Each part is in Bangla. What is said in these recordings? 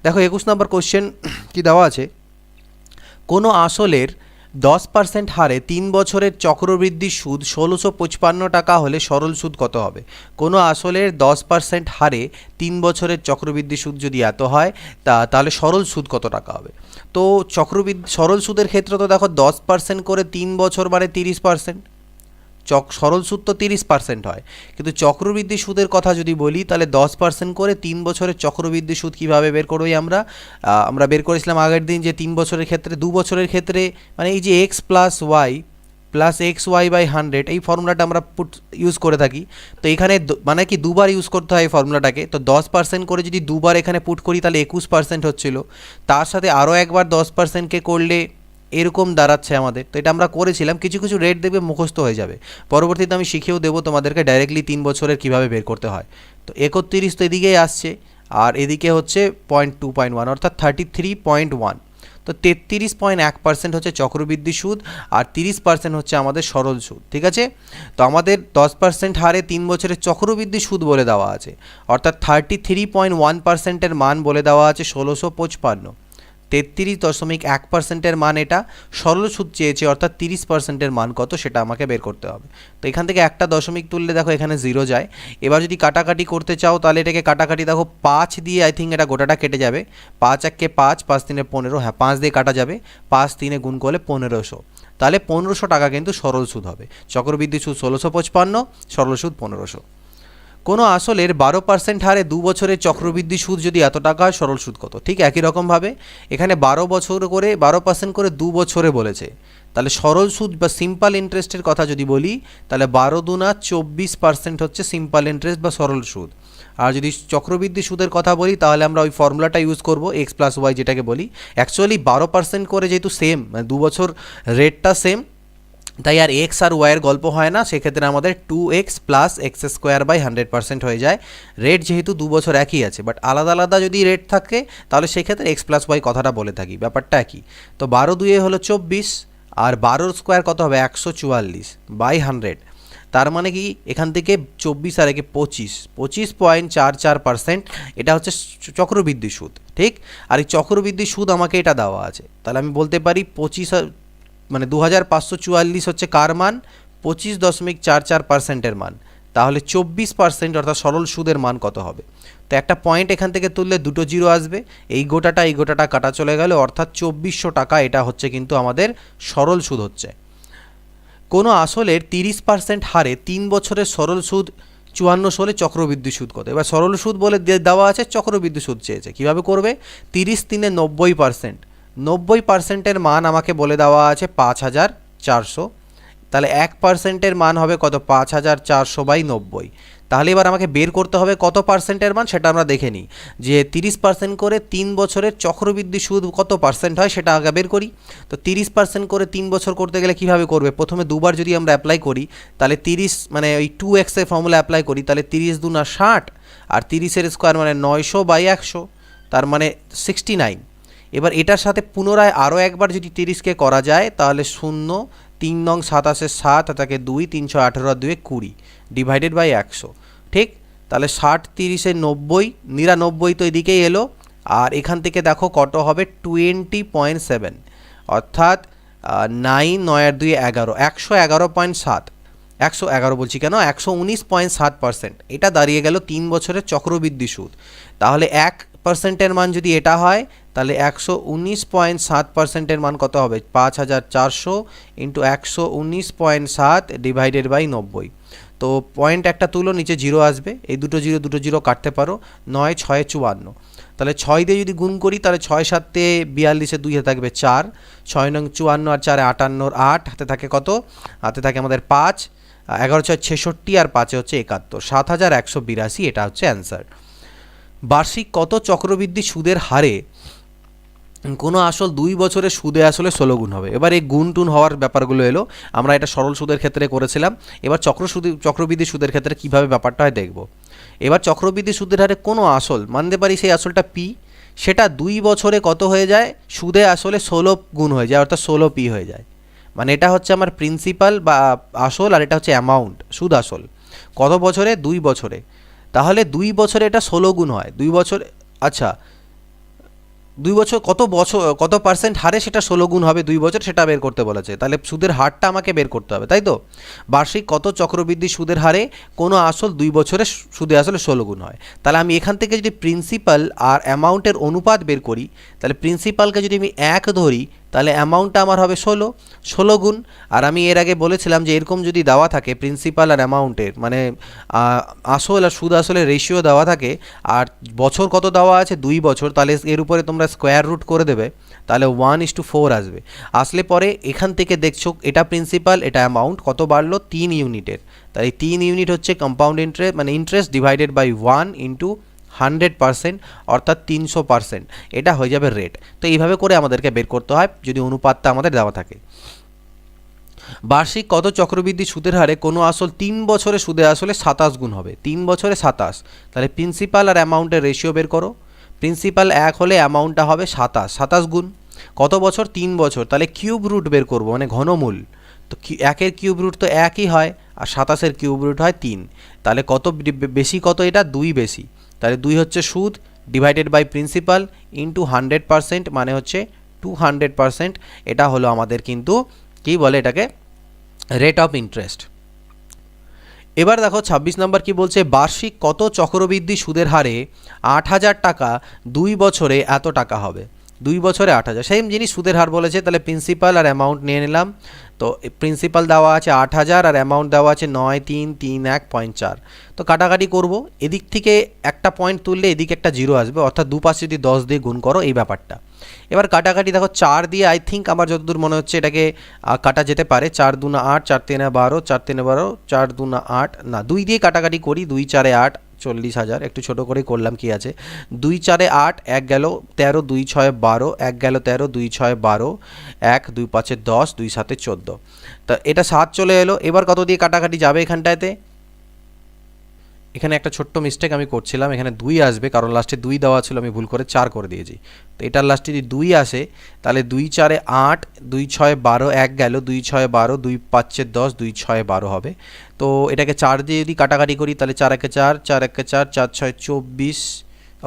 দেখো 21 নম্বর কোশ্চেন কি দেওয়া আছে, কোনো আসলের 10% হারে 3 বছরের চক্রবৃদ্ধি সুদ 1655 টাকা হলে সরল সুদ কত হবে? কোনো আসলের 10% হারে 3 বছরের চক্রবৃদ্ধি সুদ যদি এত হয় তাহলে সরল সুদ কত টাকা হবে? তো সরল সুদের ক্ষেত্রে তো দেখো 10% করে 3 বছর বারে 30%, সরল সুদ তো 30% হয়, কিন্তু চক্রবৃদ্ধি সুদের কথা যদি বলি তাহলে 10% করে 3 বছরের চক্রবৃদ্ধি সুদ কীভাবে বের করবই আমরা বের করেছিলাম আগের দিন যে 3 বছরের ক্ষেত্রে 2 বছরের ক্ষেত্রে মানে এই যে X plus Y plus X Y by 100 এই ফর্মুলাটা আমরা ইউজ করে থাকি। তো এখানে মানে কি দুবার ইউজ করতে হয় এই ফর্মুলাটাকে, তো 10% করে যদি দুবার এখানে পুট করি তাহলে 21% হচ্ছিল, তার সাথে আরও একবার 10%কে করলে এরকম দাঁড়াচ্ছে আমাদের। তো এটা আমরা করেছিলাম, কিছু কিছু রেট দেখবে মুখস্থ হয়ে যাবে, পরবর্তীতে আমি শিখিয়েও দেবো তোমাদেরকে ডাইরেক্টলি 3 বছরের কীভাবে বের করতে হয়। তো 31 তো এদিকেই আসছে, আর এদিকে হচ্ছে 0.2.1 অর্থাৎ 33.1, তো 33.1% হচ্ছে চক্রবৃদ্ধি সুদ আর 30% হচ্ছে আমাদের সরল সুদ। ঠিক আছে, তো আমাদের 10% হারে 3 বছরের চক্রবৃদ্ধি সুদ বলে দেওয়া আছে, অর্থাৎ 33.1%-এর মান বলে দেওয়া আছে 1655, 33.1%-এর মান এটা, সরল সুদ চেয়েছে অর্থাৎ 30%-এর মান কত সেটা আমাকে বের করতে হবে। তো এখান থেকে একটা দশমিক তুললে দেখো এখানে 0 যায়। এবার যদি কাটাকাটি করতে চাও তাহলে এটাকে কাটাকাটি দেখো 5 দিয়ে আই থিঙ্ক এটা গোটাটা কেটে যাবে, 5 1 5, 5 3 15, হ্যাঁ 5 দিয়ে কাটা যাবে, 5 3 গুণ করলে 1500, তাহলে 1500 টাকা কিন্তু সরল সুদ হবে। চক্রবৃদ্ধি সুদ 1655, সরল সুদ 1500। কোনো আসলের 12% হারে 2 বছরের চক্রবৃদ্ধি সুদ যদি এত টাকা হয় সরল সুদ কত? ঠিক একই রকমভাবে এখানে 12% করে 2 বছরে বলেছে, তাহলে সরল সুদ বা সিম্পল ইন্টারেস্টের কথা যদি বলি তাহলে 12 দুনা 24% হচ্ছে সিম্পল ইন্টারেস্ট বা সরল সুদ। আর যদি চক্রবৃদ্ধি সুদের কথা বলি তাহলে আমরা ওই ফর্মুলাটা ইউজ করব এক্স প্লাস ওয়াই যেটাকে বলি। অ্যাকচুয়ালি 12% করে যেহেতু সেম, মানে 2 বছর রেটটা সেম, তাই আর এক্স আর ওয়াইয়ের গল্প হয় না, সেক্ষেত্রে আমাদের 2x plus x square by 100% হয়ে যায়। রেট যেহেতু 2 বছর একই আছে, বাট আলাদা আলাদা যদি রেট থাকে তাহলে সেক্ষেত্রে এক্স প্লাস ওয়াই কথাটা বলে থাকি, ব্যাপারটা একই। তো 12 2 হলো 24, আর 12 স্কোয়ার কত হবে 144 বাই 100, তার মানে কি এখান থেকে 24 আর একে 25.44%, এটা হচ্ছে চক্রবৃদ্ধি সুদ। ঠিক, আর এই চক্রবৃদ্ধি সুদ আমাকে এটা দেওয়া আছে, তাহলে আমি বলতে পারি 25 মানে 2544 হচ্ছে কার মান? 25.44%-এর মান, তাহলে 24% অর্থাৎ সরল সুদের মান কত হবে? তো একটা পয়েন্ট এখান থেকে তুললে দুটো জিরো আসবে, এই গোটাটা কাটা চলে গেল, অর্থাৎ 2400 টাকা এটা হচ্ছে কিন্তু আমাদের সরল সুদ হচ্ছে। কোনো আসলের 30% হারে 3 বছরের সরল সুদ 54 হলে চক্রবৃদ্ধি সুদ কত? এবার সরল সুদ বলে দেওয়া আছে, চক্রবৃদ্ধি সুদ চেয়েছে, কীভাবে করবে? 30 3 90%, 90%-এর মান আমাকে বলে দেওয়া আছে 5400, তাহলে 1%-এর মান হবে কত? 5400/90। তাহলে এবার আমাকে বের করতে হবে কত পার্সেন্টের মান সেটা আমরা দেখে নিই, যে 30% করে 3 বছরের চক্রবৃদ্ধি সুদ কত পার্সেন্ট হয় সেটা আগে বের করি। তো 30% করে 3 বছর করতে গেলে কিভাবে করবে? প্রথমে দুবার যদি আমরা অ্যাপ্লাই করি তাহলে 30 মানে ওই 2x-এর ফর্মুলা অ্যাপ্লাই করি, তাহলে 30 দুনা 60, আর 30-এর স্কোয়ার মানে 900/100, তার মানে 69। এবার এটার সাথে পুনরায় আরও একবার যদি 30কে করা যায় তাহলে 0 3 নং 27 7, তাকে 2 318 আর 2 20 ডিভাইডেড বাই 100। ঠিক, তাহলে 60 30 90, 99 তো এদিকেই এলো, আর এখান থেকে দেখো কত হবে 20.7, অর্থাৎ 9 9 আর 2 11, 111.7, 111 বলছি কেন, 119.7%, এটা দাঁড়িয়ে গেল 3 বছরের চক্রবৃদ্ধি সুদ। তাহলে 1%-এর মান যদি এটা হয় তাহলে 119.7%-এর মান কত হবে? 5400 ইন্টু 119.7 ডিভাইডেড বাই 90। তো পয়েন্ট একটা তুলো, নিচে জিরো আসবে, এই দুটো জিরো কাটতে পারো, 9 6 54, তাহলে 6 দিয়ে যদি গুণ করি তাহলে 6 7 42, 2 হাতে থাকবে 4, 6 নং 54 আর 4 58, 8 হাতে থাকে কত? হাতে থাকে আমাদের 5, 11 6 66 আর 5 হচ্ছে 71, 7182, এটা হচ্ছে অ্যান্সার। বার্ষিক কত চক্রবৃদ্ধি সুদের হারে কোনো আসল 2 বছরের সুদে আসলে 16 গুণ হবে? এবার এই গুণ টুন হওয়ার ব্যাপারগুলো এলো, আমরা এটা সরল সুদের ক্ষেত্রে করেছিলাম, এবার চক্রবৃদ্ধি সুদের ক্ষেত্রে কিভাবে ব্যাপারটা হয় দেখব। এবার চক্রবৃদ্ধি সুদের হারে কোনো আসল মানতে পারি সেই আসলটা পি, সেটা 2 বছরে কত হয়ে যায়? সুদে আসলে 16 গুণ হয়ে যায়, অর্থাৎ 16p হয়ে যায়। মানে এটা হচ্ছে আমার প্রিন্সিপাল বা আসল, আর এটা হচ্ছে অ্যামাউন্ট, সুদ আসল। কত বছরে? 2 বছরে। তাহলে 2 বছরে এটা 16 গুণ হয়, 2 বছরে। আচ্ছা বছর কত পার্সেন্ট হারে সেটা 16 গুণ হবে 2 বছর, সেটা বের করতে বলেছে। তাহলে সুদের হারটা আমাকে বের করতে হবে, তাই তো? বার্ষিক কত চক্রবৃদ্ধি সুদের হারে কোনো আসল 2 বছরে সুদে আসলে 16 গুণ হয়। তাহলে আমি এখান থেকে যদি প্রিন্সিপাল আর অ্যামাউন্টের অনুপাত বের করি, তাহলে প্রিন্সিপালকে যদি আমি 1 ধরি, তাহলে অ্যামাউন্টটা আমার হবে 16 গুণ। আর আমি এর আগে বলেছিলাম যে এরকম যদি দেওয়া থাকে প্রিন্সিপাল আর অ্যামাউন্টের, মানে আসল আর সুদ আসলের রেশিও দেওয়া থাকে, আর বছর কত দেওয়া আছে 2 বছর, তাহলে এর উপরে তোমরা স্কোয়ার রুট করে দেবে, তাহলে 1:4 আসবে। আসলে পরে এখান থেকে দেখছো এটা প্রিন্সিপাল এটা অ্যামাউন্ট কত বাড়লো 3 ইউনিটের, তাই 3 ইউনিট হচ্ছে কম্পাউন্ড ইন্টারেস্ট, মানে ইন্টারেস্ট ডিভাইডেড বাই 1 ইন্টু 100%, অর্থাৎ 300%, এটা হয়ে যাবে রেট। তো এইভাবে করে আমাদেরকে বের করতে হয় যদি অনুপাতটা আমাদের দেওয়া থাকে। বার্ষিক কত চক্রবৃদ্ধি সুদের হারে কোনো আসল 3 বছরে সুদে আসলে 27 গুণ হবে, 3 বছরে 27। তাহলে প্রিন্সিপাল আর অ্যামাউন্টের রেশিও বের করো। প্রিন্সিপাল 1 হলে অ্যামাউন্টটা হবে 27 গুণ কত বছর 3 বছর, তাহলে কিউব রুট বের করবো, মানে ঘনমূল। তো 1-এর কিউব রুট তো 1ই হয়, আর 27-এর কিউব রুট হয় 3। তাহলে কত বেশি, কত এটা 2 বেশি, তাহলে 2 হচ্ছে সুদ ডিভাইডেড বাই প্রিন্সিপাল ইন্টু 100%, মানে হচ্ছে 200%। এটা হলো আমাদের কিন্তু কি বলে এটাকে রেট অফ ইন্টারেস্ট। এবার দেখো 26 নম্বর কি বলছে, বার্ষিক কত চক্রবৃদ্ধি সুদের হারে 8,000 টাকা 2 বছরে এত টাকা হবে। 2 বছরে 8,000, সেম জিনিস সুদের হার বলেছে, তাহলে প্রিন্সিপাল আর অ্যামাউন্ট নিয়ে নিলাম। তো প্রিন্সিপাল দেওয়া আছে 8,000 আর অ্যামাউন্ট দেওয়া আছে 9,331.4। তো কাটাকাটি করব, এদিক থেকে একটা পয়েন্ট তুললে এদিকে একটা জিরো আসবে, অর্থাৎ দুপাশে যদি 10 দিয়ে গুণ করো এই ব্যাপারটা। এবার কাটাকাটি দেখো 4 দিয়ে আই থিঙ্ক আমার যতদূর মনে হচ্ছে এটাকে কাটা যেতে পারে। 4 2 8, 4 3 12, 4 3 12, 4 2 8, না 2 দিয়ে কাটাকাটি করি, 2 4 8, 40,000, একটু ছোটো করে করলাম, কি আছে 2 4 8, 1 গেল 13, 2 6 12, 1 গেল 13, 2 6 12, 1 2 5 10, 2 7 14। তা এটা 7 চলে এলো। এবার কত দিয়ে কাটাকাটি যাবে এখানটাতে? এখানে একটা ছোট্ট মিস্টেক আমি করছিলাম, এখানে 2 আসবে, কারণ লাস্টে 2 দেওয়া ছিল, আমি ভুল করে 4 করে দিয়েছি। তো এটার লাস্টে যদি 2 আসে, তাহলে 2 4 8, 2 6 12, 1 গেল 2 6 12, 2 5 10, 2 6 12 হবে। তো এটাকে 4 দিয়ে যদি কাটাকাটি করি, তাহলে 4 1 4, 4 1 4, 4 6 24,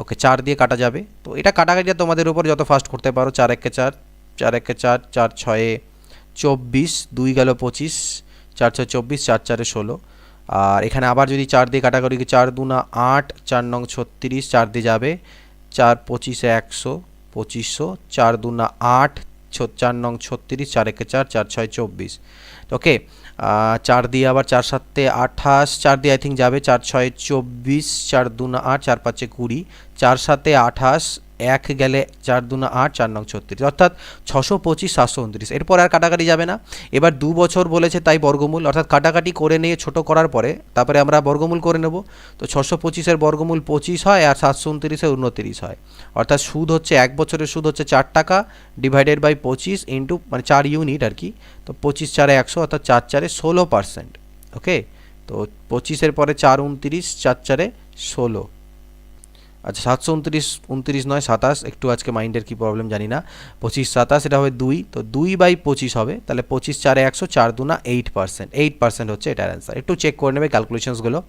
ওকে 4 দিয়ে কাটা যাবে। তো এটা কাটাকাটিটা তোমাদের উপর যত ফাস্ট করতে পারো। 4 1 4, 4 1 4, 4 6 24, 2 গেল 25, 4 6 24, 4 4 16। আর এখানে আবার যদি 4 দিয়ে কাটাকাটি, 4 2 8, 4 9 36, 4 দিয়ে যাবে, 4 25 100, 2500, 4 2 8, 4 9 36, 4 1 4, 4 6 24। ওকে, 4 দিয়ে আবার 4 7 28, 4 দিয়ে আই থিঙ্ক যাবে, 4 6 24, 4 2 8, 4 5 20, 4 7 28, 1 গেলে 4 2 8, 4 9 36, অর্থাৎ 625 729। এরপর আর কাটাকাটি যাবে না। এবার 2 বছর বলেছে, তাই বর্গমূল, অর্থাৎ কাটাকাটি করে নিয়ে ছোট করার পরে তারপরে আমরা বর্গমূল করে নেব। তো 625-এর বর্গমূল 25 হয়, আর 729-এর 29 হয়, অর্থাৎ সুদ হচ্ছে 1 বছরের সুদ হচ্ছে 4 টাকা ডিভাইডেড বাই 25 ইন্টু, মানে 4 ইউনিট আর কি। তো 25 4 100, অর্থাৎ 4 4 16%। ওকে, তো 25-এর পরে 4 29, 4 4 16। আচ্ছা 729 29 নয় 27, একটু আজকে মাইন্ডের কী প্রবলেম জানি না। 25 27, এটা হবে 2, তো 2/25 হবে, তাহলে 25 4 100, 4 2 8%, 8% হচ্ছে এটার অ্যান্সার। একটু চেক করে নেবে ক্যালকুলেশনসগুলো।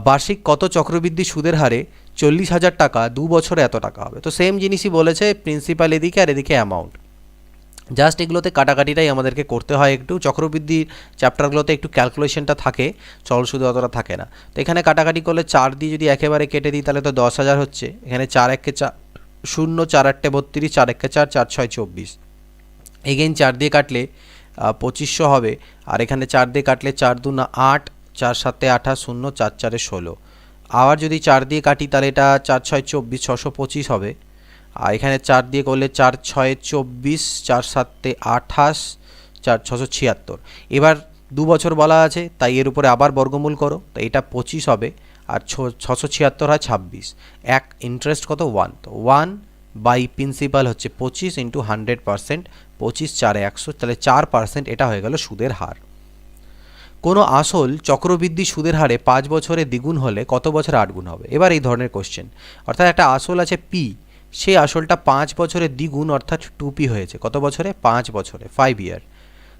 বার্ষিক কত চক্রবৃদ্ধি সুদের হারে 40,000 টাকা 2 বছরে এত টাকা হবে। তো সেম জিনিসই বলেছে, প্রিন্সিপাল এদিকে আর এদিকে অ্যামাউন্ট, জাস্ট এগুলোতে কাটাকাটিটাই আমাদেরকে করতে হয়। একটু চক্রবৃদ্ধি চ্যাপ্টারগুলোতে একটু ক্যালকুলেশনটা থাকে, সরল সুদে অতটা থাকে না। তো এখানে কাটাকাটি করলে 4 দিয়ে যদি একেবারে কেটে দিই, তাহলে তো 10,000 হচ্ছে। এখানে 4 1 4 0, 4 8 32, 4 1 4, 4 6 24। এগেইন 4 দিয়ে কাটলে 2500 হবে, আর এখানে 4 দিয়ে কাটলে 4 2 8, 4 7 28, 0 4 4 16। আবার যদি 4 দিয়ে কাটি, তাহলে এটা 4 6 24, 625 হবে। আর এখানে 4 দিয়ে করলে 4 6 24, 4 7 28, 4 676। এবার 2 বছর বলা আছে, তাই এর উপরে আবার বর্গমূল করো, তো এটা 25 হবে, আর 676 হয় 26। এক ইন্টারেস্ট কত 1, তো 1 বাই প্রিন্সিপাল হচ্ছে 25 ইন্টু 100%, 25 4 100, তাহলে 4%। এটা হয়ে গেল সুদের হার। কোনো আসল চক্রবৃদ্ধি সুদের হারে 5 বছরে দ্বিগুণ হলে কত বছরে 8 গুণ হবে? এবার এই ধরনের কোশ্চেন, অর্থাৎ একটা আসল আছে পি, সেই আসলটা 5 বছরে দ্বিগুণ, অর্থাৎ 2p হয়েছে কত বছরে? 5 বছরে, 5 ইয়ার।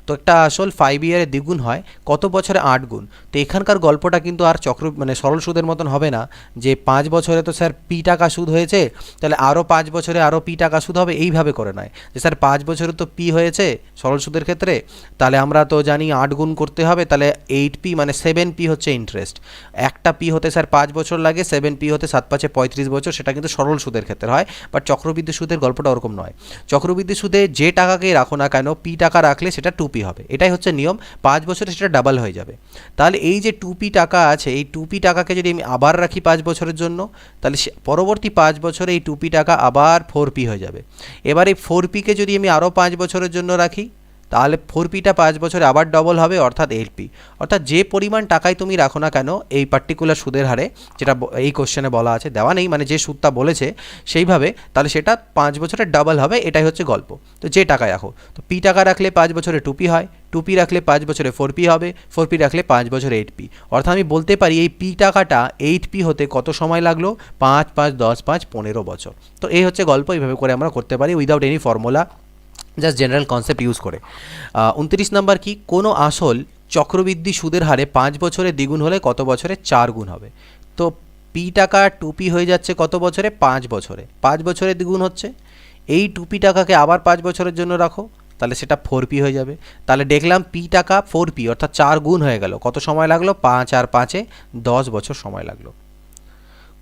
তো একটা আসল 5 ইয়ারে দ্বিগুণ হয় কত বছরে 8 গুণ। তো এখানকার গল্পটা কিন্তু আর মানে সরল সুদের মতন হবে না যে 5 বছরে তো স্যার পি টাকা সুদ হয়েছে, তাহলে আরও 5 বছরে আরও পি টাকা সুদ হবে, এইভাবে করে নয় যে স্যার 5 বছরে তো পি হয়েছে সরল সুদের ক্ষেত্রে, তাহলে আমরা তো জানি 8 গুণ করতে হবে, তাহলে 8p মানে 7p হচ্ছে ইন্টারেস্ট। একটা পি হতে স্যার 5 বছর লাগে, 7p হতে 7 5 35 বছর, সেটা কিন্তু সরল সুদের ক্ষেত্রে হয়। বাট চক্রবৃদ্ধি সুদের গল্পটা ওরকম নয়। চক্রবৃদ্ধি সুদে যে টাকাকেই রাখো না কেন পি টাকা রাখলে সেটা 2p হবে, এটাই হচ্ছে নিয়ম। 5 বছরে সেটা ডাবল হয়ে যাবে। তাহলে এই যে 2p টাকা আছে, এই 2p টাকাকে যদি আমি আবার রাখি 5 বছরের জন্য, তাহলে পরবর্তী 5 বছরে এই 2p টাকা আবার 4p হয়ে যাবে। এবার এই 4pকে যদি আমি আরও 5 বছরের জন্য রাখি, তাহলে 4pটা 5 বছরে আবার ডবল হবে, অর্থাৎ 8p। অর্থাৎ যে পরিমাণ টাকায় তুমি রাখো না কেন এই পার্টিকুলার সুদের হারে, যেটা এই কোশ্চেনে বলা আছে, দেওয়া নেই মানে যে সুদটা বলেছে সেইভাবে, তাহলে সেটা 5 বছরে ডাবল হবে, এটাই হচ্ছে গল্প। তো যে টাকায় রাখো, তো পি টাকা রাখলে 5 বছরে 2p হয়, 2p রাখলে 5 বছরে 4p হবে, 4p রাখলে 5 বছরে 8p। অর্থাৎ আমি বলতে পারি এই পি টাকাটা 8p হতে কত সময় লাগলো, 5 5 10 5 15 বছর। তো এই হচ্ছে গল্প, এইভাবে করে আমরা করতে পারি without any formula, just general concept use করে। 29 নাম্বার কি, কোনো আসল চক্রবৃদ্ধি সুদের হারে 5 বছরে দ্বিগুণ হলে কত বছরে 4 গুণ হবে। তো পি টাকা 2p হয়ে যাচ্ছে কত বছরে, 5 বছরে, 5 বছরে দ্বিগুণ হচ্ছে। এই 2p টাকাকে আবার 5 বছরের জন্য রাখো, তাহলে সেটা 4p হয়ে যাবে। তাহলে দেখলাম পি টাকা 4p অর্থাৎ 4 গুণ হয়ে গেল, কত সময় লাগলো, 5 আর 5-এ 10 বছর সময় লাগলো।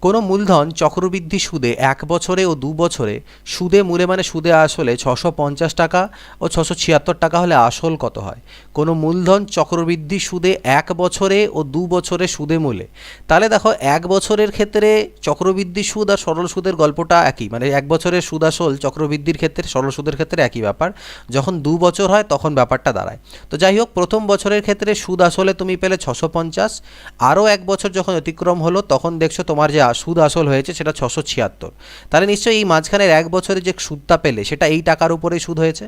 কোনো মূলধন চক্রবৃদ্ধি সুদে 1 বছরে ও 2 বছরে সুদে মূলে মানে সুদে আসলে 650 টাকা ও 676 টাকা হলে আসল কত হয়। কোনো মূলধন চক্রবৃদ্ধি সুদে 1 বছরে ও 2 বছরে সুদে মূলে, তাহলে দেখো 1 বছরের ক্ষেত্রে চক্রবৃদ্ধি সুদ আর সরল সুদের গল্পটা একই, মানে 1 বছরের সুদ আসল চক্রবৃদ্ধির ক্ষেত্রে সরল সুদের ক্ষেত্রে একই ব্যাপার। যখন 2 বছর হয় তখন ব্যাপারটা দাঁড়ায়। তো যাই হোক, প্রথম বছরের ক্ষেত্রে সুদ আসলে তুমি পেলে 650, আরও 1 বছর যখন অতিক্রম হলো তখন দেখছো তোমার যে সুদ আসল হয়েছে সেটা 676। তাহলে নিশ্চয়ই এই মাঝখানের 1 বছরে যে সুদটা পেলে সেটা এই টাকার উপরেই সুদ হয়েছে,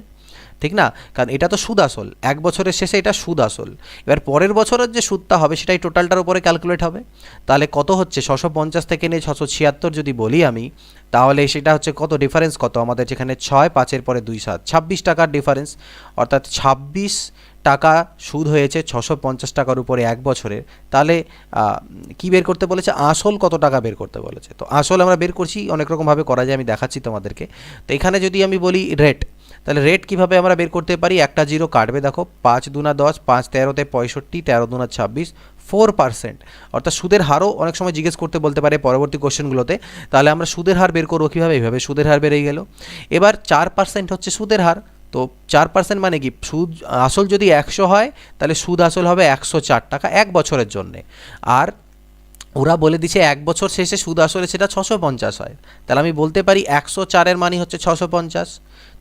ঠিক না? কারণ এটা তো সুদ আসল, 1 বছরের শেষে এটা সুদ আসল। এবার পরের বছরের যে সুদটা হবে সেটাই টোটালটার উপরে ক্যালকুলেট হবে। তাহলে কত হচ্ছে, 650 থেকে নিয়ে 676 যদি বলি আমি, তাহলে সেটা হচ্ছে কত, ডিফারেন্স কত আমাদের, যেখানে 6 5-এর পরে 2 7, 26 টাকার ডিফারেন্স। অর্থাৎ 26 টাকা সুদ হয়েছে 650 টাকার উপরে 1 বছরের। তাহলে কি বের করতে বলেছে, আসল কত টাকা বের করতে বলেছে। তো আসল আমরা বের করছি, অনেক রকমভাবে করা যায়, আমি দেখাচ্ছি তোমাদেরকে। তো এখানে যদি আমি বলি রেট, তাহলে রেট কীভাবে আমরা বের করতে পারি, একটা জিরো কাটবে, দেখো 5 দুনা 10, 5 13-তে 65, 13 দুনা 26, 4%। অর্থাৎ সুদের হারও অনেক সময় জিজ্ঞেস করতে বলতে পারে পরবর্তী কোশ্চেনগুলোতে। তাহলে আমরা সুদের হার বের করবো কীভাবে, এইভাবে সুদের হার বেড়ে গেল। এবার 4% হচ্ছে সুদের হার, তো 4% মানে কি, সুদ আসল যদি 100 হয় তাহলে সুদ আসল হবে 104 টাকা 1 বছরের জন্যে। আর ওরা বলে দিছে 1 বছর শেষে সুদ আসলে সেটা 650 হয়। তাহলে আমি বলতে পারি 104-এর মানই হচ্ছে 650।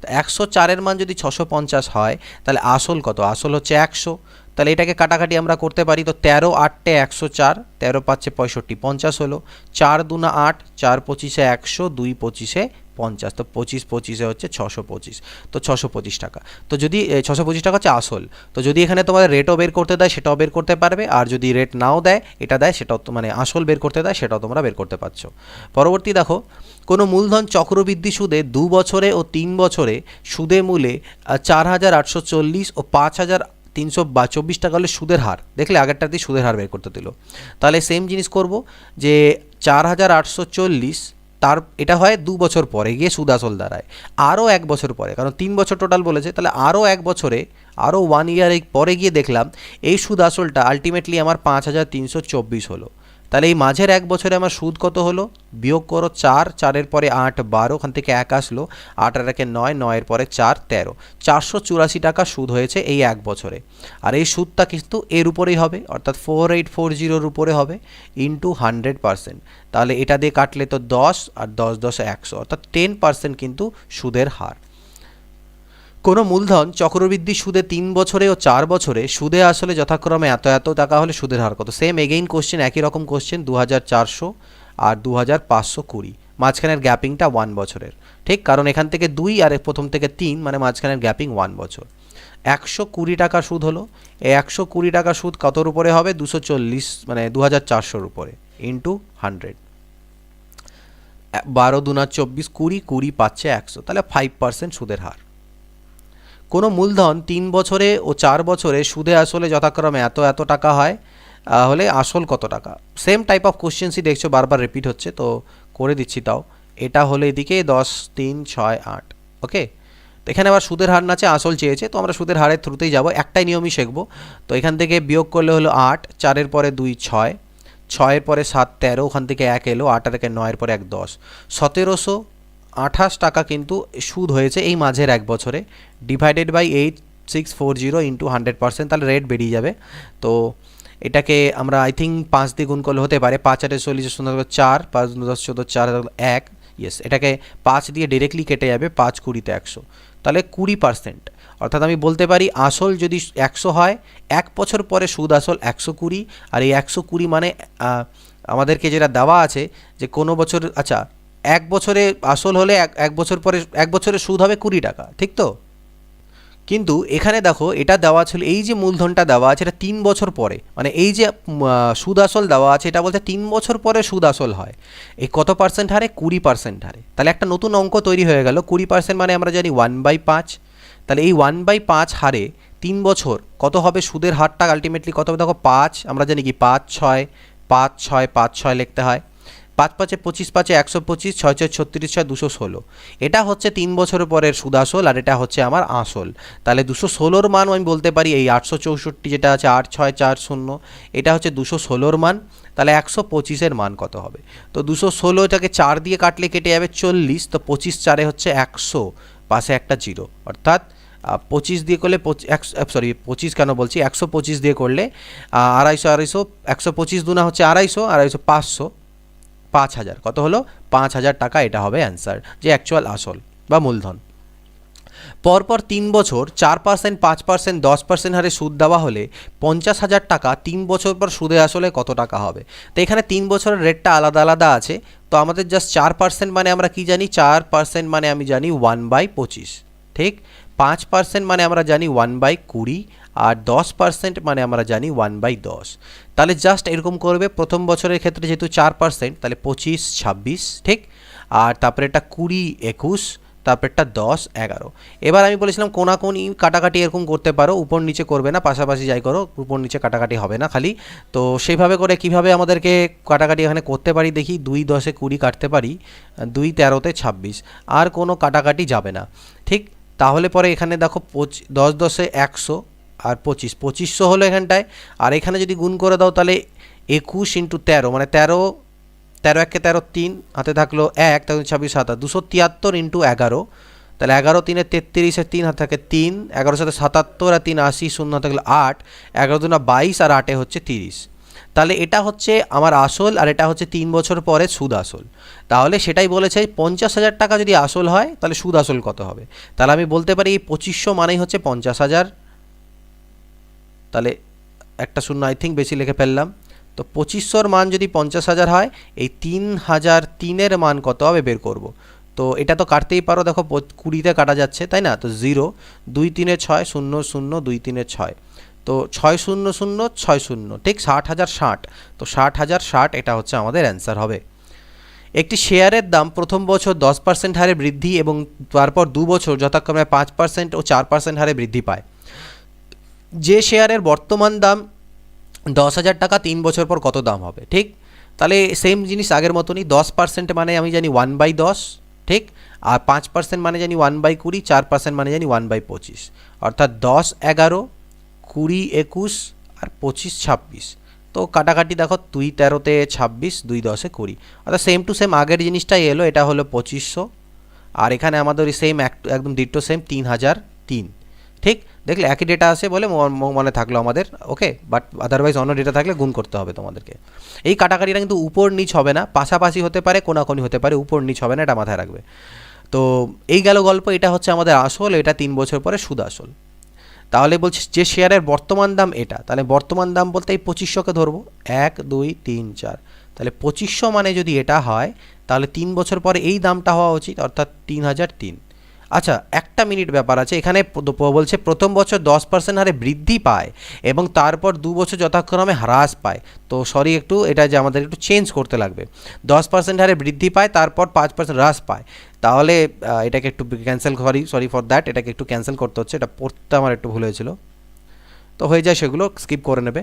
তো 104-এর মান যদি 650 হয় তাহলে আসল কত, আসল হচ্ছে 100। তাহলে এটাকে কাটাকাটি আমরা করতে পারি। তো 13 8-টে 104, 13 5-এ 65, 50 হলো। 4 দুনা 8, 4 25-এ 100, 2 25-এ 50, তো 25 25-এ হচ্ছে 625। তো 625 টাকা। তো যদি 625 টাকা হচ্ছে আসল। তো যদি এখানে তোমাদের রেটও বের করতে দেয় সেটাও বের করতে পারবে, আর যদি রেট নাও দেয়, এটা দেয় সেটাও, মানে আসল বের করতে দেয় সেটাও তোমরা বের করতে পারছো। পরবর্তী দেখো, কোনো মূলধন চক্রবৃদ্ধি সুদে 2 বছরে ও 3 বছরে সুদে মূলে 4840 ও 5324 টাকা হলে সুদের হার, দেখলে আগেরটাতেই সুদের হার বের করতে দিল। তাহলে সেম জিনিস করব যে 4840, তার এটা হয় 2 বছর পরে গিয়ে সুদ আসল দাঁড়ায়, আরও 1 বছর পরে, কারণ 3 বছর টোটাল বলেছে, তাহলে আরও 1 বছরে, আরও 1 ইয়ার পরে গিয়ে দেখলাম এই সুদ আসলটা আলটিমেটলি আমার 5324 হলো। তাহলে এই মাঝের 1 বছরে আমার সুদ কত হলো, বিয়োগ করো 4, 4-এর পরে 8 12, ওখান থেকে 1 আসলো, 8 আর 1-এ 9, 9-এর পরে 4 13, 484 টাকা সুদ হয়েছে এই 1 বছরে। আর এই সুদটা কিন্তু এর উপরেই হবে, অর্থাৎ 4840-এর উপরে হবে, ইন্টু 100%। তাহলে এটা দিয়ে কাটলে তো 10 আর 10 10 100, অর্থাৎ 10% কিন্তু সুদের হার। কোনো মূলধন চক্রবৃদ্ধি সুদে 3 বছরে ও 4 বছরে সুদে আসলে যথাক্রমে এত এত টাকা হলে সুদের হার কত। সেম এগেইন কোশ্চেন, একই রকম কোশ্চেন, 2400 আর 2520, মাঝখানের গ্যাপিংটা 1 বছরের, ঠিক, কারণ এখান থেকে 2 আর প্রথম থেকে 3, মানে মাঝখানের গ্যাপিং 1 বছর। 120 টাকা সুদ হলো, এই 120 টাকা সুদ কতর উপরে হবে, 240, মানে 2400-র উপরে, ইন্টু 100, 12 দুনা 24, 20, 20 পাচ্ছে 100, তাহলে 5% সুদের হার। কোনো মূলধন 3 বছরে ও 4 বছরে সুদে আসলে যথাক্রমে এত এত টাকা হয়, হলে আসল কত টাকা? সেম টাইপ অফ কোশ্চেন্সই দেখছো বারবার রিপিট হচ্ছে, তো করে দিচ্ছি তাও। এটা হলো এদিকে 10, 3, 6, 8। ওকে, তো এখানে আবার সুদের হার না চেয়ে আসল চেয়েছে, তো আমরা সুদের হারের থ্রুতেই যাব, একটাই নিয়মই শিখবো। তো এখান থেকে বিয়োগ করলে হলো 8, 4-এর পরে 2 6, 6-এর পরে 7 13, ওখান থেকে 1 এলো, 8 আর 1 9-এর পরে 1 10, 1728 টাকা কিন্তু সুদ হয়েছে এই মাঝের এক বছরে। ডিভাইডেড বাই 8640 ইন্টু 100%, তাহলে রেট বেরিয়ে যাবে। তো এটাকে আমরা আই থিঙ্ক 5 দিয়ে গুণ করলে হতে পারে, 5 8 40 4, 5 10 14 4 1, ইয়েস, এটাকে 5 দিয়ে ডিরেক্টলি কেটে যাবে, 5 20-তে 100, তাহলে 20%। অর্থাৎ আমি বলতে পারি আসল যদি 100 হয়, 1 বছর পরে সুদ আসল 120, আর এই 120 মানে আমাদেরকে যেটা দেওয়া আছে যে কোনো বছর, আচ্ছা 1 বছরে আসল হলে 1 বছর পরে 1 বছরের সুদ হবে 20 টাকা, ঠিক তো? কিন্তু এখানে দেখো এটা দেওয়া ছিল, এই যে মূলধনটা দেওয়া আছে এটা 3 বছর পরে, মানে এই যে সুদ আসল দেওয়া আছে এটা বলতে 3 বছর পরে সুদ আসল হয়। এই কত পার্সেন্ট হারে? 20% হারে। তাহলে একটা নতুন অঙ্ক তৈরি হয়ে গেল। 20% মানে আমরা জানি 1/5। তাহলে এই 1/5 হারে 3 বছর কত হবে সুদের হারটা আলটিমেটলি কত হবে? দেখো 5, আমরা জানি কি 5 6 5 6 5 6 লিখতে হয়। 5 5 25 5 125, 6 6 36 6 216। এটা হচ্ছে 3 বছরের পরের সুদ আসল, আর এটা হচ্ছে আমার আসল। তাহলে 216-র মান আমি বলতে পারি এই 864 যেটা আছে 8640, এটা হচ্ছে 216-র মান। তাহলে 125-এর মান কত হবে? তো 216 এটাকে 4 দিয়ে কাটলে কেটে যাবে 40, তো 25 4-এ হচ্ছে 100, পাশে একটা জিরো, অর্থাৎ 25 দিয়ে করলে 25 কেন বলছি, 125 দিয়ে করলে 250 125 দুনা হচ্ছে 250, 500, 5000, কত হলো? 5000 টাকা, এটা হবে অ্যান্সার, যে অ্যাকচুয়াল আসল বা মূলধন। পরপর 3 বছর 4%, 5%, 10% হারে সুদ দেওয়া হলে 50,000 টাকা 3 বছর পর সুদে আসলে কত টাকা হবে? তো এখানে 3 বছরের রেটটা আলাদা আলাদা আছে, তো আমাদের জাস্ট 4% মানে আমরা কি জানি? 4% মানে আমি জানি 1/25, ঠিক? 5% মানে আমরা জানি 1/20, আর 10% মানে আমরা জানি 1/10। তাহলে জাস্ট এরকম করবে, প্রথম বছরের ক্ষেত্রে যেহেতু 4%, তাহলে 25 26, ঠিক? আর তারপরে এটা 20 21, তারপরটা 10 11। এবার আমি বলেছিলাম কোনাকুনি কাটাকাটি এরকম করতে পারো, উপর নিচে করবে না, পাশাপাশি যাই করো, উপর নিচে কাটাকাটি হবে না খালি। তো সেইভাবে করে কিভাবে আমাদেরকে কাটাকাটি এখানে করতে পারি দেখি। 2 10-এ 20 কাটতে পারি, 2 13-তে 26, আর কোনো কাটাকাটি যাবে না, ঠিক? তাহলে পরে এখানে দেখো 10 10-এ 100, আর 25 2500 হলো এখানটায়। আর এখানে যদি গুণ করে দাও তাহলে 21 ইন্টু 13, মানে 13 13 1 13 3, হাতে থাকলো 1, তখন 26 7 273 ইন্টু 11, তাহলে 11 3 33, 3 হাতে থাকে 3, 11 সাথে 77, আর 3 80, 0 হাতে থাকলো 8, 11 দুনা 22, আর 8-এ হচ্ছে 30। তাহলে এটা হচ্ছে আমার আসল, আর এটা হচ্ছে 3 বছর পরে সুদ আসল। তাহলে সেটাই বলেছে 50,000 টাকা যদি আসল হয় তাহলে সুদ আসল কত হবে? তাহলে আমি বলতে পারি এই 2500 মানেই হচ্ছে 50,000। তাহলে একটা শূন্য আই থিঙ্ক বেশি লিখে ফেললাম। তো 2500-র মান যদি 50,000 হয়, এই 3003-এর মান কত হবে বের করব। তো এটা তো কাটতেই পারো, দেখো 20-তে কাটা যাচ্ছে, তাই না? তো 0 2 3 6 0 0 2 3 6, তো 6 0 0 6 0, ঠিক? 60,060, তো 60,060 এটা হচ্ছে আমাদের অ্যান্সার হবে। একটি শেয়ারের দাম প্রথম বছর 10% হারে বৃদ্ধি এবং তারপর 2 বছর যথাক্রমে 5% ও 4% হারে বৃদ্ধি পায়। যে শেয়ারের বর্তমান দাম 10,000 টাকা, 3 বছর পর কত দাম হবে? ঠিক, তাহলে সেম জিনিস আগের মতনই। 10% মানে আমি জানি 1/10, ঠিক? আর 5% মানে জানি 1/20, 4% মানে জানি 1/25, অর্থাৎ 10 11 20 21 আর 25 26। তো কাটাকাটি দেখো 2 13-তে 26, 2 10-এ 20, অর্থাৎ সেম টু সেম আগের জিনিসটাই এলো। এটা হলো 2500, আর এখানে আমাদের ওই সেম একদম ডিটো সেম 3003, ঠিক? দেখলে একই ডেটা আসে বলে মনে থাকলো আমাদের, ওকে। বাট আদারওয়াইজ অন্য ডেটা থাকলে গুণ করতে হবে তোমাদেরকে। এই কাটাকাটিটা কিন্তু উপর নিচ হবে না, পাশাপাশি হতে পারে, কোনাকুনি হতে পারে, উপর নিচ হবে না, এটা মাথায় রাখবে। তো এই গেল গল্প। এটা হচ্ছে আমাদের আসল, এটা 3 বছর পরে সুদ আসল। তাহলে বলছি যে শেয়ারের বর্তমান দাম এটা, তাহলে বর্তমান দাম বলতে এই 2500-কে ধরবো, 1 2 3 4, তাহলে 2500 মানে যদি এটা হয় তাহলে 3 বছর পরে এই দামটা হওয়া উচিত, অর্থাৎ 3003। আচ্ছা, একটা মিনিট ব্যাপার আছে এখানে। বলছে প্রথম বছর 10% হারে বৃদ্ধি পায় এবং তারপর 2 বছর যথাক্রমে হ্রাস পায়। তো সরি, একটু এটা যে আমাদের একটু চেঞ্জ করতে লাগবে। 10% হারে বৃদ্ধি পায়, তারপর 5% হ্রাস পায়। তাহলে এটাকে একটু ক্যান্সেল করি, সরি ফর দ্যাট, এটাকে একটু ক্যান্সেল করতে হচ্ছে, এটা পড়তে আমার একটু ভুল হয়েছিল। তো হয়ে যায়, সেগুলো স্কিপ করে নেবে।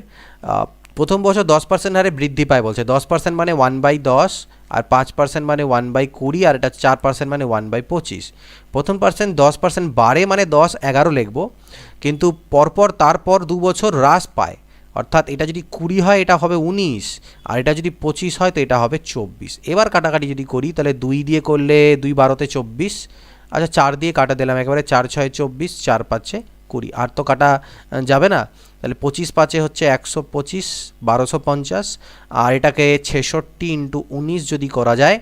প্রথম বছর 10% হারে বৃদ্ধি পায় বলছে। 10% মানে 1/10, আর 5% মানে 1/20, আর এটা 4% মানে 1/25। প্রথম 10% বাড়ে মানে 10-11 লিখবো, কিন্তু পরপর তারপর 2 বছর হ্রাস পায়। অর্থাৎ এটা যদি 20 হয় এটা হবে 19, আর এটা যদি 25 হয় তো এটা হবে 24। এবার কাটাকাটি যদি করি তাহলে 2 দিয়ে করলে 2 12 24, আচ্ছা 4 দিয়ে কাটা দিলাম একেবারে, 4 6 24, 4 5 20, আর তো কাটা যাবে না। তাহলে 25 5 হচ্ছে 125, 1250, আর এটাকে 66 × 19 যদি করা যায়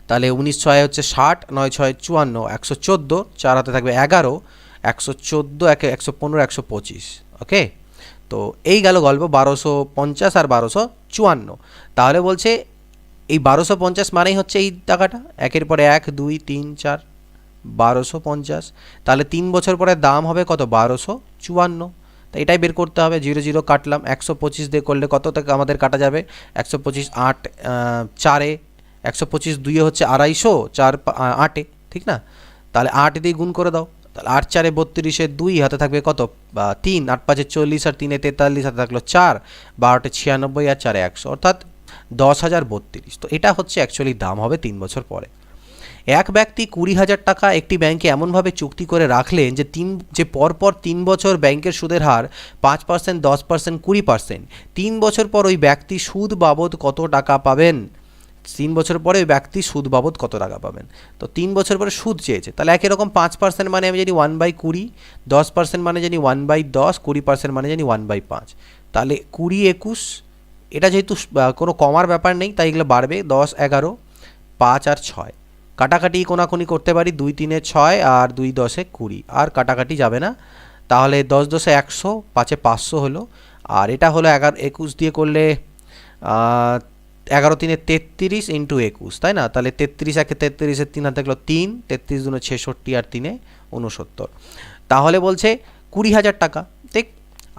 তাহলে 19 6 হচ্ছে 60, 9 6 54, 114, 4 হাতে থাকবে 11, 114 115 125। ওকে, তো এই গেল গল্প 1250 আর 1254। তাহলে বলছে এই 1250 মানেই হচ্ছে এই টাকাটা, একের পরে 1 2 3 4, 1250। তাহলে 3 বছর পরে দাম হবে কত? 1254। তো এটাই বের করতে হবে। 0 0 কাটলাম, 125 দিয়ে করলে কত থেকে আমাদের কাটা যাবে? 125 8 4-এ, 125 2-এ হচ্ছে 250, 4 8-এ, ঠিক না? তাহলে 8 দিয়ে গুণ করে দাও। তাহলে 8 4-এ 32, 2 হাতে থাকবে কত? 3, 8 5-এ 40, আর 3-এ 43, হাতে থাকলো 4, 12-টে 96, আর 4-এ 100, অর্থাৎ 10,032। তো এটা হচ্ছে অ্যাকচুয়ালি দাম হবে 3 বছর পরে। এক ব্যক্তি 20,000 টাকা একটি ব্যাংকে এমনভাবে চুক্তি করে রাখলেন যে পরপর 3 বছর ব্যাংকের সুদের হার 5%, 10%, 20%। 3 বছর পর ওই ব্যক্তি সুদ বাবদ কত টাকা পাবেন? 3 বছর পরে ওই ব্যক্তি সুদ বাবদ কত টাকা পাবেন? তো 3 বছর পরে সুদ চেয়েছে, তাহলে একই রকম 5% মানে আমি জানি 1/20, 10% মানে জানি 1/10, 20% মানে জানি 1/5। তাহলে 20 21, এটা যেহেতু কোনো কমার ব্যাপার নেই তাই এগুলো বাড়বে। 10 11, 5 আর 6, কাটাকাটি কোনাকুনি করতে পারি, 2 3-এ 6 আর 2 10-এ 20, আর কাটাকাটি যাবে না। তাহলে 10 10-এ 100, 5-এ 500 হলো, আর এটা হলো 11 21 দিয়ে করলে 11 3-এ 33 × 21, তাই না? তাহলে 33 1-এ 33, 3 হাতে থাকলো 3, 33 2-এ 66, আর 3-এ 69। তাহলে বলছে 20,000 টাকা, ঠিক।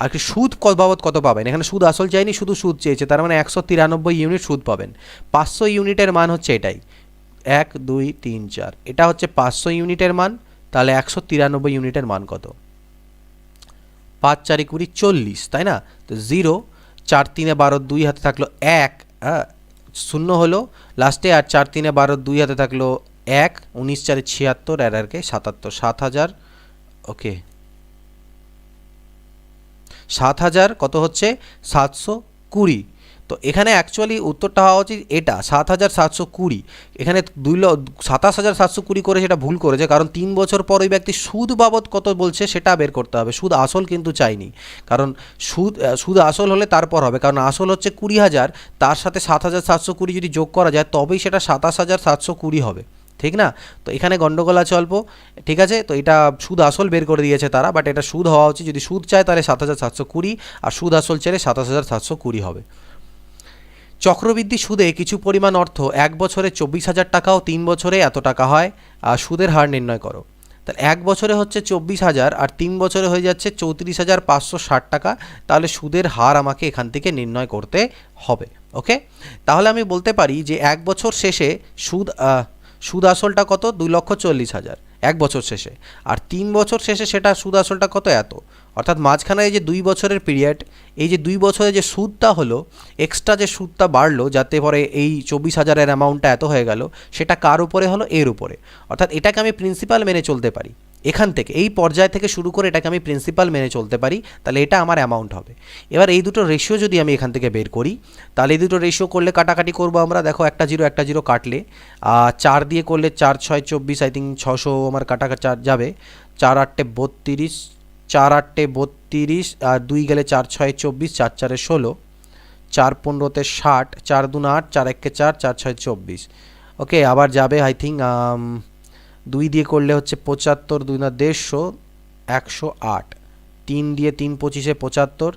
আর কি সুদ বাবদ কত পাবেন? এখানে সুদ আসল চাইনি, শুধু সুদ চেয়েছে, তার মানে 193 ইউনিট সুদ পাবেন। 500 ইউনিটের মান হচ্ছে এটাই, 1 2 3 4, এটা হচ্ছে 500 ইউনিটের মান। তাহলে 193 ইউনিটের মান কত? 5 4 20 40, তাই না? তো 0, 4 3-এ 12, 2 হাতে থাকলো 1, 0 হলো লাস্টে, আর 4 3-এ 12, 2 হাতে থাকলো 1, 19 4-এ 76, আর 77, 7,000। ওকে, 7,000 কত হচ্ছে? 720। তো এখানে অ্যাকচুয়ালি উত্তরটা হওয়া উচিত এটা 7,720। এখানে 27,720 করে সেটা ভুল করেছে, কারণ 3 বছর পর ওই ব্যক্তি সুদ বাবদ কত বলছে সেটা বের করতে হবে। সুদ আসল কিন্তু চাইনি, কারণ সুদ আসল হলে তারপর হবে, কারণ আসল হচ্ছে 20,000, তার সাথে 7,720 যদি যোগ করা যায় তবেই সেটা 27,720 হবে, ঠিক না? তো এখানে গন্ডগোল আছে অল্প, ঠিক আছে? তো এটা সুদ আসল বের করে দিয়েছে তারা, বাট এটা সুদ হওয়া উচিত। যদি সুদ চায় তাহলে 7,720, আর সুদ আসল চাইলে 27,720 হবে। চক্রবৃদ্ধি সুদে কিছু পরিমাণ অর্থ 1 বছরে 24,000 টাকা ও 3 বছরে এত টাকা হয়, আর সুদের হার নির্ণয় করো। তাহলে 1 বছরে হচ্ছে 24,000, আর 3 বছরে হয়ে যাচ্ছে 34,560 টাকা। তাহলে সুদের হার আমাকে এখান থেকে নির্ণয় করতে হবে। ওকে, তাহলে আমি বলতে পারি যে 1 বছর শেষে সুদ আসলটা কত? 2,40,000 1 বছর শেষে, আর 3 বছর শেষে সেটা সুদ আসলটা কত? এত। অর্থাৎ মাঝখানে এই যে 2 বছরের পিরিয়ড, এই যে 2 বছরে যে সুদটা হলো, এক্সট্রা যে সুদটা বাড়লো যাতে পরে এই 24,000-এর অ্যামাউন্টটা এত হয়ে গেল, সেটা কার উপরে হলো? এর উপরে। অর্থাৎ এটাকে আমি প্রিন্সিপাল মেনে চলতে পারি, এখান থেকে এই পর্যায় থেকে শুরু করে এটাকে আমি প্রিন্সিপাল মেনে চলতে পারি, তাহলে এটা আমার অ্যামাউন্ট হবে। এবার এই দুটো রেশিও যদি আমি এখান থেকে বের করি, তাহলে এই দুটো রেশিও করলে কাটাকাটি করবো আমরা। দেখো, একটা জিরো কাটলে 4 দিয়ে করলে 4 6 24, আই থিঙ্ক 600 আমার কাটাকাটি যাবে। 4 8 32, 4 8 32, আর 2 গেলে 4 6 24, 4 4 16, 4 15-তে 60, 4 2 8, 4 1 4, 4 6 24। ওকে, আবার যাবে আই থিঙ্ক 2 দিয়ে করলে হচ্ছে 75, 2 না 150, 108, 3 দিয়ে 3 25-এ 75,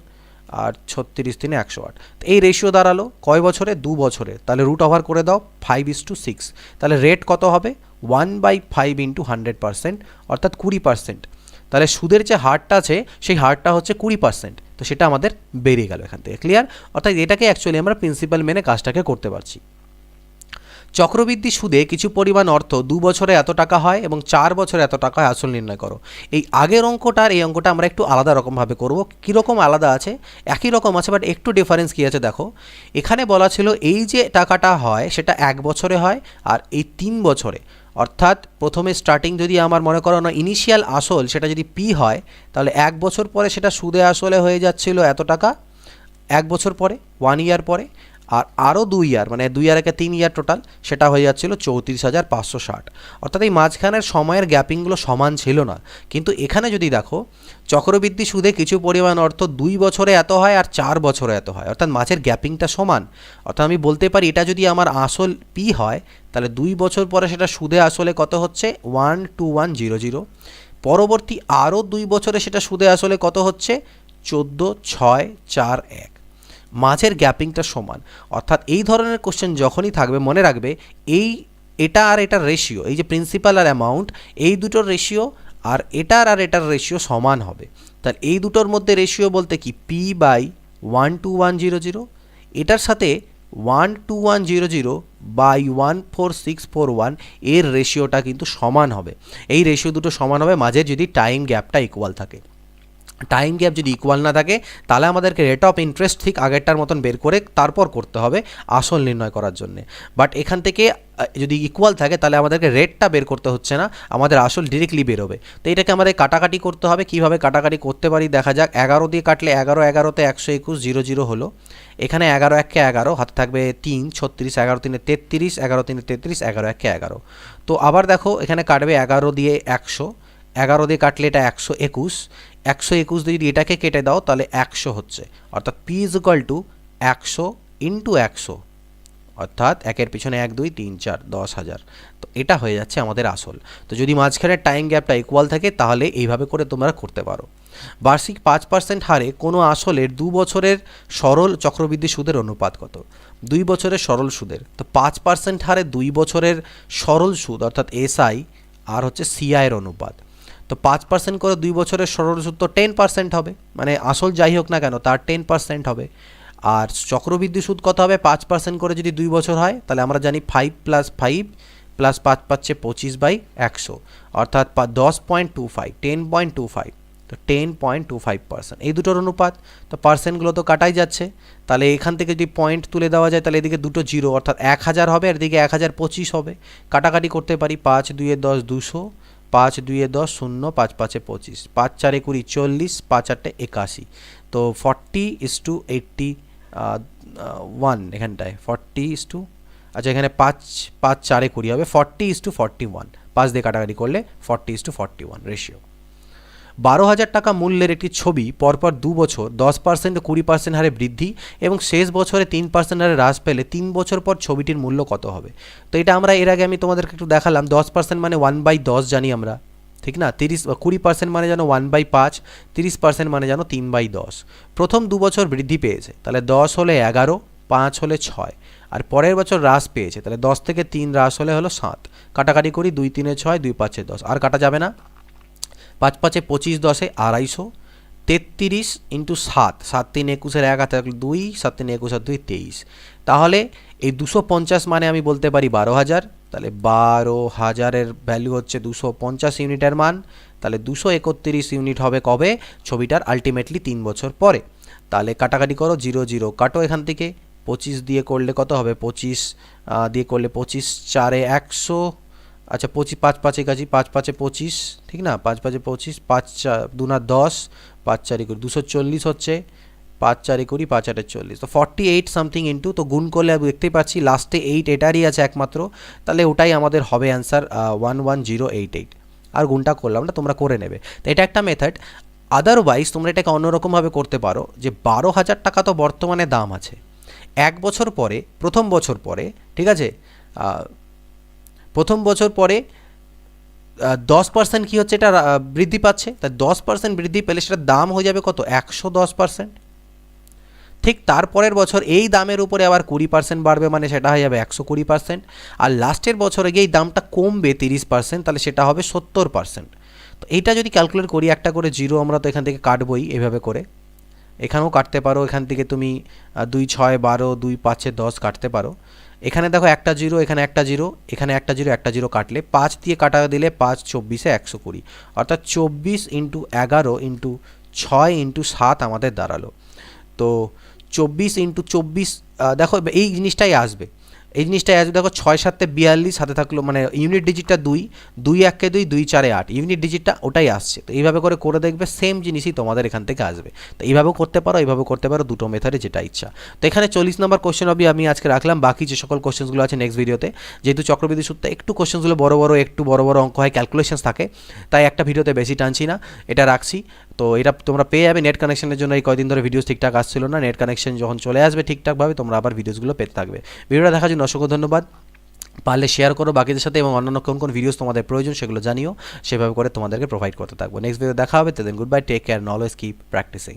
আর 36 3-এ 108। তো এই রেশিও দাঁড়ালো কয় বছরে? 2 বছরে। তাহলে রুট ওভার করে দাও 5:6। তাহলে রেট কত হবে? 1/5 ইন্টু 100%, অর্থাৎ 20%। তাহলে সুদের যে হারটা আছে সেই হারটা হচ্ছে 20%, তো সেটা আমাদের বেরিয়ে গেল এখান থেকে। ক্লিয়ার? অর্থাৎ এটাকে অ্যাকচুয়ালি আমরা প্রিন্সিপাল মেনে কাজটাকে করতে পারছি। চক্রবৃদ্ধি সুদে কিছু পরিমাণ অর্থ 2 বছরে এত টাকা হয় এবং 4 বছরে এত টাকা হয়, আসল নির্ণয় করো। এই আগের অঙ্কটা আর এই অঙ্কটা আমরা একটু আলাদা রকমভাবে করব। কীরকম আলাদা আছে? একই রকম আছে, বাট একটু ডিফারেন্স কী আছে দেখো। এখানে বলা ছিল এই যে টাকাটা হয় সেটা 1 বছরে হয় আর এই 3 বছরে, অর্থাৎ প্রথমে স্টার্টিং যদি আমার মনে করো না ইনিশিয়াল আসল সেটা যদি পি হয়, তাহলে 1 বছর পরে সেটা সুদে আসলে হয়ে যাচ্ছিল এত টাকা 1 বছর পরে, 1 ইয়ার পরে, আর আরও 2 ইয়ার, মানে 2 ইয়ার একে 3 ইয়ার টোটাল, সেটা হয়ে যাচ্ছিল 34,560। অর্থাৎ এই মাঝখানের সময়ের গ্যাপিংগুলো সমান ছিল না। কিন্তু এখানে যদি দেখো চক্রবৃদ্ধি সুদে কিছু পরিমাণ অর্থ 2 বছরে এত হয় আর 4 বছরে এত হয়, অর্থাৎ মাঝের গ্যাপিংটা সমান। অর্থাৎ আমি বলতে পারি এটা যদি আমার আসল পি হয় তাহলে 2 বছর পরে সেটা সুদে আসলে কত হচ্ছে 12100, পরবর্তী আরও 2 বছরে সেটা সুদে আসলে কত হচ্ছে 14,641। মাঝের গ্যাপিংটা সমান। অর্থাৎ এই ধরনের কোশ্চেন যখনই থাকবে মনে রাখবে এটা আর এটার রেশিও, এই যে প্রিন্সিপাল আর অ্যামাউন্ট, এই দুটোর রেশিও আর এটার রেশিও সমান হবে। তাহলে এই দুটোর মধ্যে রেশিও বলতে কি P/12100, এটার সাথে 12100/14641 এর রেশিওটা কিন্তু সমান হবে। এই রেশিও দুটো সমান হবে মাঝে যদি টাইম গ্যাপটা ইকুয়াল থাকে। টাইম গ্যাপ যদি ইকুয়াল না থাকে তাহলে আমাদেরকে রেট অফ ইন্টারেস্ট ঠিক আগেরটার মতন বের করে তারপর করতে হবে আসল নির্ণয় করার জন্য। বাট এখান থেকে যদি ইকুয়াল থাকে তাহলে আমাদেরকে রেটটা বের করতে হচ্ছে না, আমাদের আসল ডিরেক্টলি বেরোবে। তো এটাকে আমাদের কাটাকাটি করতে হবে। কিভাবে কাটাকাটি করতে পারি দেখা যাক। 11 দিয়ে কাটলে 11 11তে 121 হলো। এখানে 11 1 11, হাতে থাকবে 3 36, 11 3 33, 11 3 33, 11 1 11। তো আবার দেখো এখানে কাটবে 11 দিয়ে 100, 11 দিয়ে কাটলে এটা 121, 121 দিয়ে যদি এটাকে কেটে দাও তাহলে 100 হচ্ছে। অর্থাৎ P = 100 × 100, অর্থাৎ একের পিছনে 1 2 3 4 10,000। তো এটা হয়ে যাচ্ছে আমাদের আসল। তো যদি মাঝখানে টাইম গ্যাপটা ইকুয়াল থাকে তাহলে এইভাবে করে তোমরা করতে পারো। বার্ষিক 5% হারে কোনো আসলের 2 বছরের সরল চক্রবৃদ্ধি সুদের অনুপাত কত? 2 বছরের সরল সুদের, তো 5% হারে 2 বছরের সরল সুদ অর্থাৎ SI আর হচ্ছে CI এর অনুপাত। তো 5% করে 2 বছরের সরল সুদ তো 10% হবে, মানে আসল যাই হোক না কেন তার 10% হবে। আর চক্রবৃদ্ধি সুদ কত হবে? 5% করে যদি 2 বছর হয় তাহলে আমরা জানি 5 + 5 + 5 পাচ্ছে 25/100, অর্থাৎ 10.25, 10.25। তো 10.25% এই দুটোর অনুপাত। তো পার্সেন্টগুলো তো কাটাই যাচ্ছে, তাহলে এখান থেকে যদি পয়েন্ট তুলে দেওয়া যায় তাহলে এদিকে দুটো জিরো, অর্থাৎ 1000 হবে আর এদিকে 1025 হবে। কাটাকাটি করতে পারি, 5 2 10 200, 5 2 10 0, 5 5 25, 5 4 20 40, 5 8 81। তো 40:81 এখানটায় 40:, আচ্ছা এখানে 5 5 4 20 হবে 40:41। 5 দিয়ে কাটাকাটি করলে 40:41 রেশিও। 12,000 টাকা মূল্যের একটি ছবি পরপর 2 বছর 10% ও 20% হারে বৃদ্ধি এবং শেষ বছরে 3% হারে হ্রাস পেলে 3 বছর পর ছবিটির মূল্য কত হবে? তো এটা আমরা এর আগে আমি তোমাদেরকে একটু দেখালাম। 10% মানে 1/10 জানি আমরা, ঠিক না? 20% মানে জানো 1/5, 30% মানে জানো 3/10। প্রথম 2 বছর বৃদ্ধি পেয়েছে, তাহলে 10 হলে 11, 5 হলে 6, আর পরের বছর হ্রাস পেয়েছে, তাহলে 10 থেকে 3 হ্রাস হলে হলো 7। কাটাকাটি করি, 2 3 6, 2 5 10, আর কাটা যাবে না। 5 5 25, 10 250, 33 × 7, 7 3 21 1 হাতে 2, 7 3 21 2 23। তাহলে এই 250 মানে আমি বলতে পারি 12,000, তাহলে 12,000-এর ভ্যালু হচ্ছে 250 ইউনিটের মান। তাহলে 231 ইউনিট হবে কবে? ছবিটার আলটিমেটলি 3 বছর পরে। তাহলে কাটাকাটি করো, 0 0 কাটো এখান থেকে। 25 দিয়ে করলে কত হবে? 25 দিয়ে করলে 25 4 100, আচ্ছা 25 5 5 81, 5 5 25, ঠিক না? 5 5 25, 5 2 10, 5 4 20, 240 হচ্ছে। 5 4 20, 5 8 40, তো 48 সামথিং ইন্টু, তো গুণ করলে দেখতেই পাচ্ছি লাস্টে 8 এটারই আছে একমাত্র, তাহলে ওটাই আমাদের হবে অ্যান্সার 11088। আর গুণটা করলাম না, তোমরা করে নেবে। তো এটা একটা মেথড। আদারওয়াইজ তোমরা এটাকে অন্যরকমভাবে করতে পারো যে 12,000 টাকা তো বর্তমানে দাম আছে, 1 বছর পরে, প্রথম বছর পরে, ঠিক আছে, প্রথম বছর পরে 10% কী হচ্ছে, এটা বৃদ্ধি পাচ্ছে। তাই 10% বৃদ্ধি পেলে সেটার দাম হয়ে যাবে কত? 110%। ঠিক তারপরের বছর এই দামের উপরে আবার 20% বাড়বে, মানে সেটা হয়ে যাবে 120%। আর লাস্টের বছরে গিয়ে এই দামটা কমবে 30%, তাহলে সেটা হবে 70%। তো এইটা যদি ক্যালকুলেট করি, একটা করে জিরো আমরা তো এখান থেকে কাটবই এভাবে করে, এখানেও কাটতে পারো, এখান থেকে তুমি 2 6 12, 2 5 10 কাটতে পারো। এখানে দেখো একটা জিরো, এখানে একটা জিরো, এখানে একটা জিরো, একটা জিরো কাটলে 5 দিয়ে কাটা দিলে 5 24 120, অর্থাৎ 24 ইন্টু 11 ইন্টু 6 ইন্টু 7 আমাদের দাঁড়ালো। তো 24 ইন্টু 24, দেখো এই জিনিসটাই আসবে, এই জিনিসটাই আসবে। দেখো 6 7 42, সাথে থাকলো মানে ইউনিট ডিজিটটা 2, 2 1 2, 2 4 8, ইউনিট ডিজিটটা ওটাই আসছে। তো এইভাবে করে দেখবে সেম জিনিসই তোমাদের এখান থেকে আসবে। তো এইভাবেও করতে পারো, এইভাবেও করতে পারো, দুটো মেথডে যেটা ইচ্ছা। তো এখানে 40 নম্বর কোশ্চেন অবধি আমি আজকে রাখলাম, বাকি যে সকল কোশ্চেনগুলো আছে নেক্সট ভিডিওতে। যেহেতু চক্রবৃদ্ধি সূত্রে একটু কোশ্চেনগুলো একটু বড় বড় অঙ্ক হয়, ক্যালকুলেশনস থাকে, তাই একটা ভিডিওতে বেশি টানছি না, এটা রাখছি। তো এটা তোমরা পেয়ে যাবে। নেট কানেকশনের জন্য এই কয়দিন ধরে ভিডিওস ঠিকঠাক আসছিল না, নেট কানেকশন যখন চলে আসবে ঠিকঠাকভাবে তোমরা আবার ভিডিওসগুলো পেতে থাকবে। ভিডিওটা দেখার জন্য অসংখ্য ধন্যবাদ। পারলে শেয়ার করো বাকিদের সাথে, এবং অন্যান্য কোন ভিডিওস তোমাদের প্রয়োজন সেগুলো জানিও, সেভাবে করে তোমাদেরকে প্রোভাইড করতে থাকবো। নেক্সট ভিডিও দেখা হবে, then good bye, take care, always keep practising.